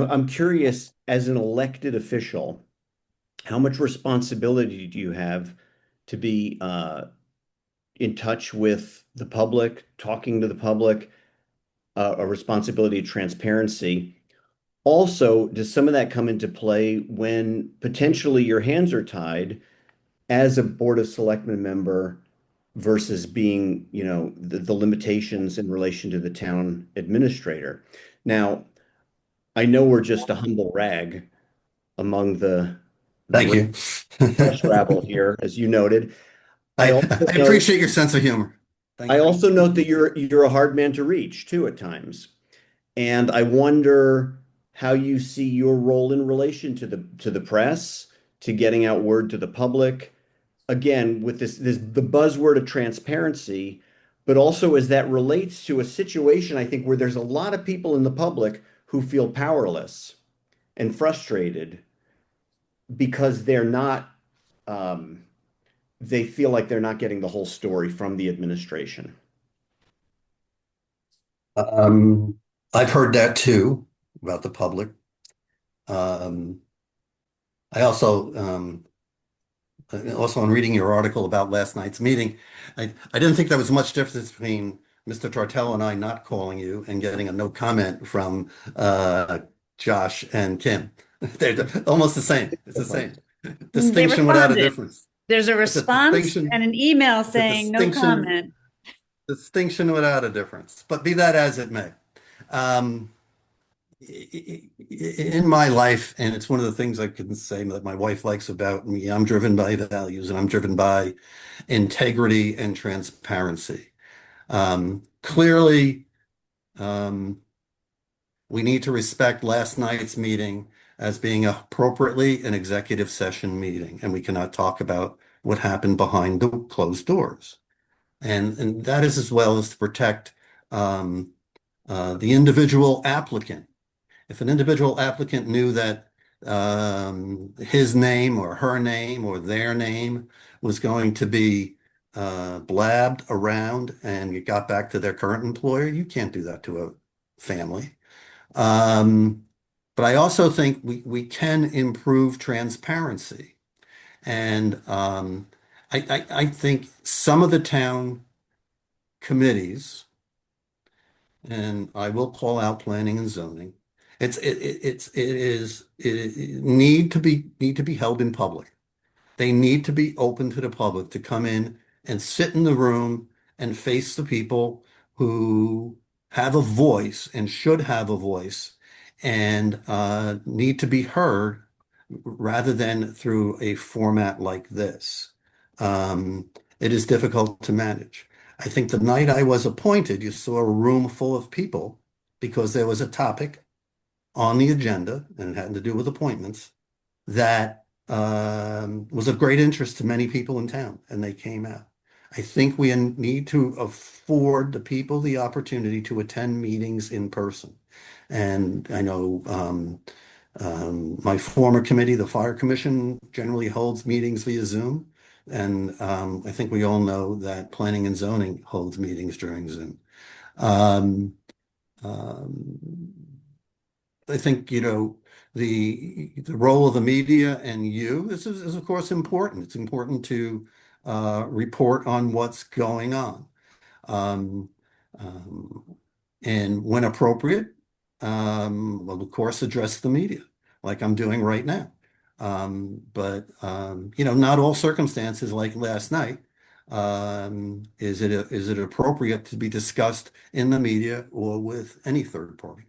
I'm curious, as an elected official, how much responsibility do you have to be in touch with the public, talking to the public, a responsibility of transparency? Also, does some of that come into play when potentially your hands are tied as a Board of Selectmen member versus being, the limitations in relation to the town administrator? Now, I know we're just a humble rag among the Thank great you. press rabble here, as you noted. I I, also I note appreciate your sense of humor. Thank I you. also note that you're a hard man to reach too at times. And I wonder how you see your role in relation to the press, to getting out word to the public. Again, with this the buzzword of transparency, but also as that relates to a situation, I think, where there's a lot of people in the public who feel powerless and frustrated because um, they feel like they're not getting the whole story from the administration. Um, I've heard that too about the public. Um, I also in reading your article about last night's meeting, I didn't think there was much difference between Mr. Tortello and I not calling you and getting a no comment from Josh and Kim. They're almost the same. It's the same. They Distinction without a responded. difference. There's a It's a response distinction. and an email It's a saying no distinction. comment. Distinction without a difference. But be that as it may. Um, in my life, and it's one of the things I can say that my wife likes about me, I'm driven by values and I'm driven by integrity and transparency. Clearly, um, we need to respect last night's meeting as being appropriately an executive session meeting, and we cannot talk about what happened behind the closed doors. And that is as well as to protect um, the individual applicant. If an individual applicant knew that his name or her name or their name was going to be blabbed around and it got back to their current employer, you can't do that to a family. Um, but I also think we can improve transparency. And I think some of the town committees, and I will call out planning and zoning. It need to be held in public. They need to be open to the public to come in and sit in the room and face the people who have a voice and should have a voice and need to be heard rather than through a format like this. It is difficult to manage. I think the night I was appointed, you saw a room full of people because there was a topic on the agenda, and it had to do with appointments, that was of great interest to many people in town, and they came out. I think we need to afford the people the opportunity to attend meetings in person. And I know my former committee, the Fire Commission, generally holds meetings via Zoom. And I think we all know that Planning and Zoning holds meetings during Zoom. Um, um, I think, the role of the media and you is of course important. It's important to report on what's going on. Um, um, and when appropriate, well, of course, address the media like I'm doing right now. But not all circumstances like last night. Is it appropriate to be discussed in the media or with any third party?